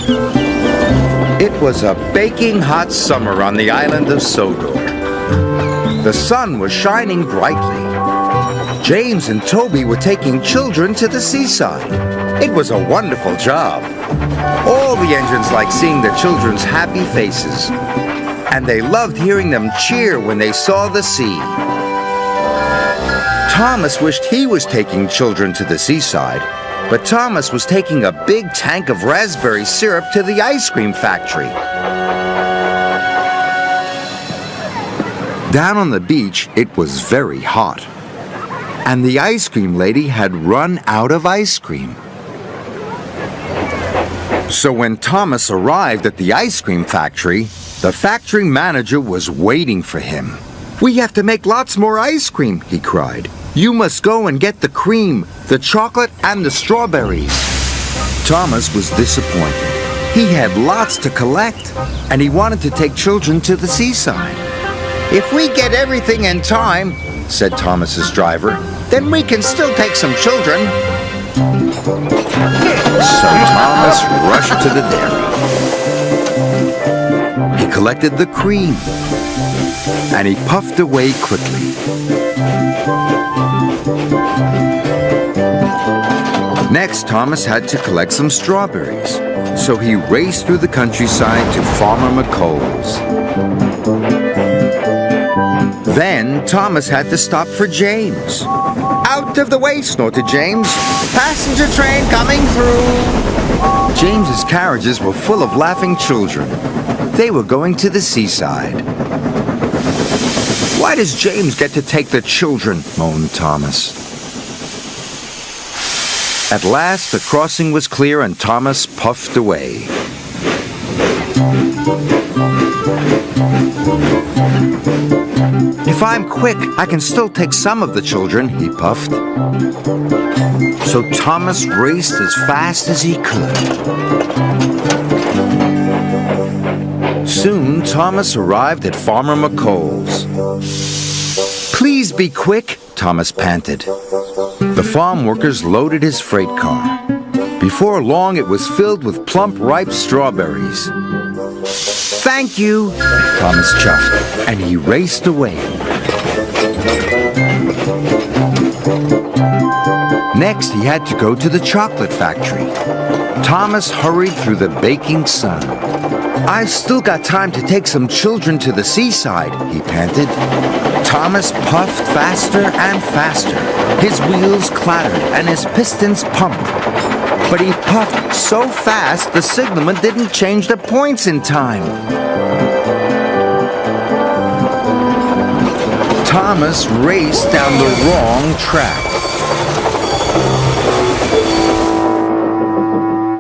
It was a baking hot summer on the island of Sodor. The sun was shining brightly. James and Toby were taking children to the seaside. It was a wonderful job. All the engines liked seeing the children's happy faces, and they loved hearing them cheer when they saw the sea. Thomas wished he was taking children to the seaside, but Thomas was taking a big tank of raspberry syrup to the ice cream factory. Down on the beach, it was very hot, and the ice cream lady had run out of ice cream. So when Thomas arrived at the ice cream factory, the factory manager was waiting for him. "We have to make lots more ice cream," he cried. "You must go and get the cream, the chocolate, and the strawberries." Thomas was disappointed. He had lots to collect, and he wanted to take children to the seaside. "If we get everything in time," said Thomas's driver, "then we can still take some children." So Thomas rushed to the dairy. He collected the cream, and he puffed away quickly. Next, Thomas had to collect some strawberries, so he raced through the countryside to Farmer McColl's. Then Thomas had to stop for James. "Out of the way," snorted James. "Passenger train coming through." James's carriages were full of laughing children. They were going to the seaside. "Why does James get to take the children?" moaned Thomas. At last, the crossing was clear and Thomas puffed away. "If I'm quick, I can still take some of the children," he puffed. So Thomas raced as fast as he could. Soon, Thomas arrived at Farmer McColl's. "Please be quick," Thomas panted. The farm workers loaded his freight car. Before long, it was filled with plump, ripe strawberries. "Thank you," Thomas chuffed, and he raced away. Next, he had to go to the chocolate factory. Thomas hurried through the baking sun. "I've still got time to take some children to the seaside," he panted. Thomas puffed faster and faster. His wheels clattered and his pistons pumped. But he puffed so fast the signalman didn't change the points in time. Thomas raced down the wrong track.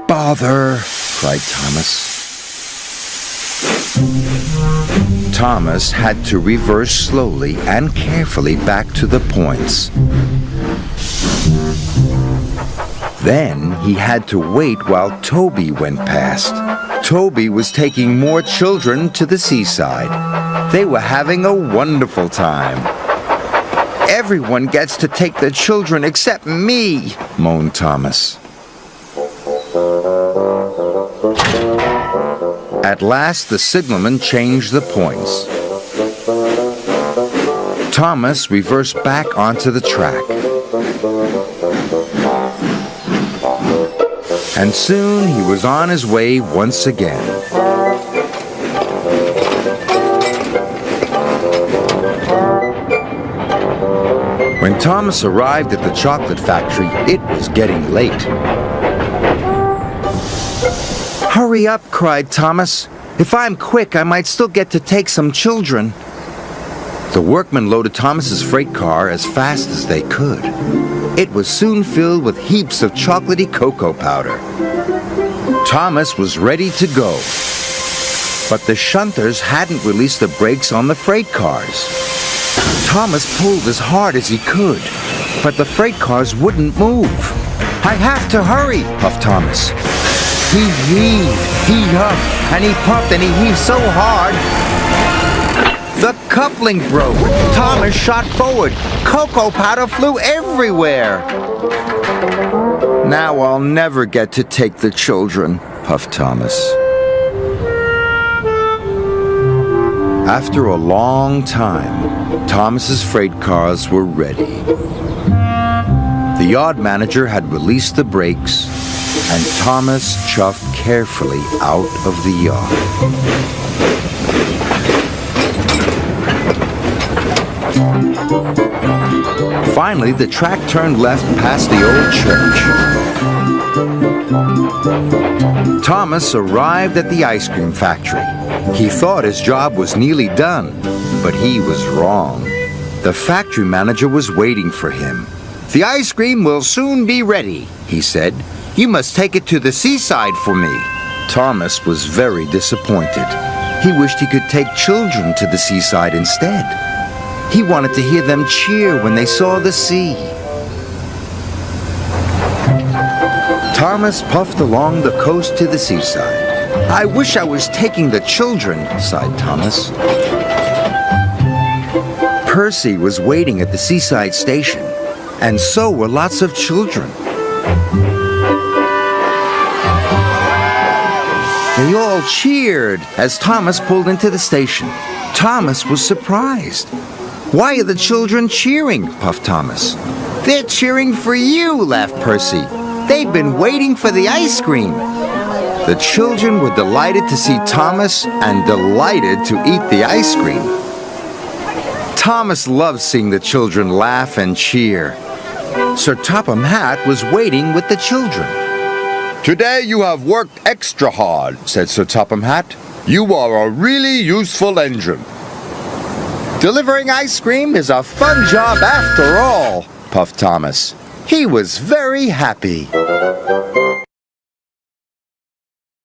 "Bother!" cried Thomas. Thomas had to reverse slowly and carefully back to the points. Then he had to wait while Toby went past. Toby was taking more children to the seaside. They were having a wonderful time. "Everyone gets to take the children except me," moaned Thomas. At last, the signalman changed the points. Thomas reversed back onto the track. And soon he was on his way once again. When Thomas arrived at the chocolate factory, it was getting late. "Hurry up," cried Thomas. "If I'm quick, I might still get to take some children." The workmen loaded Thomas's freight car as fast as they could. It was soon filled with heaps of chocolatey cocoa powder. Thomas was ready to go. But the shunters hadn't released the brakes on the freight cars. Thomas pulled as hard as he could, but the freight cars wouldn't move. "I have to hurry," puffed Thomas. He heaved, he huffed, and he puffed, and he heaved so hard. The coupling broke. Thomas shot forward. Cocoa powder flew everywhere. "Now I'll never get to take the children," puffed Thomas. After a long time, Thomas's freight cars were ready. The yard manager had released the brakes, and Thomas chuffed carefully out of the yard. Finally, the track turned left past the old church. Thomas arrived at the ice cream factory. He thought his job was nearly done, but he was wrong. The factory manager was waiting for him. "The ice cream will soon be ready," he said. "You must take it to the seaside for me." Thomas was very disappointed. He wished he could take children to the seaside instead. He wanted to hear them cheer when they saw the sea. Thomas puffed along the coast to the seaside. "I wish I was taking the children," sighed Thomas. Percy was waiting at the seaside station, and so were lots of children. They all cheered as Thomas pulled into the station. Thomas was surprised. "Why are the children cheering?" puffed Thomas. "They're cheering for you," laughed Percy. "They've been waiting for the ice cream." The children were delighted to see Thomas and delighted to eat the ice cream. Thomas loved seeing the children laugh and cheer. Sir Topham Hatt was waiting with the children. "Today you have worked extra hard," said Sir Topham Hatt. "You are a really useful engine." "Delivering ice cream is a fun job after all," puffed Thomas. He was very happy.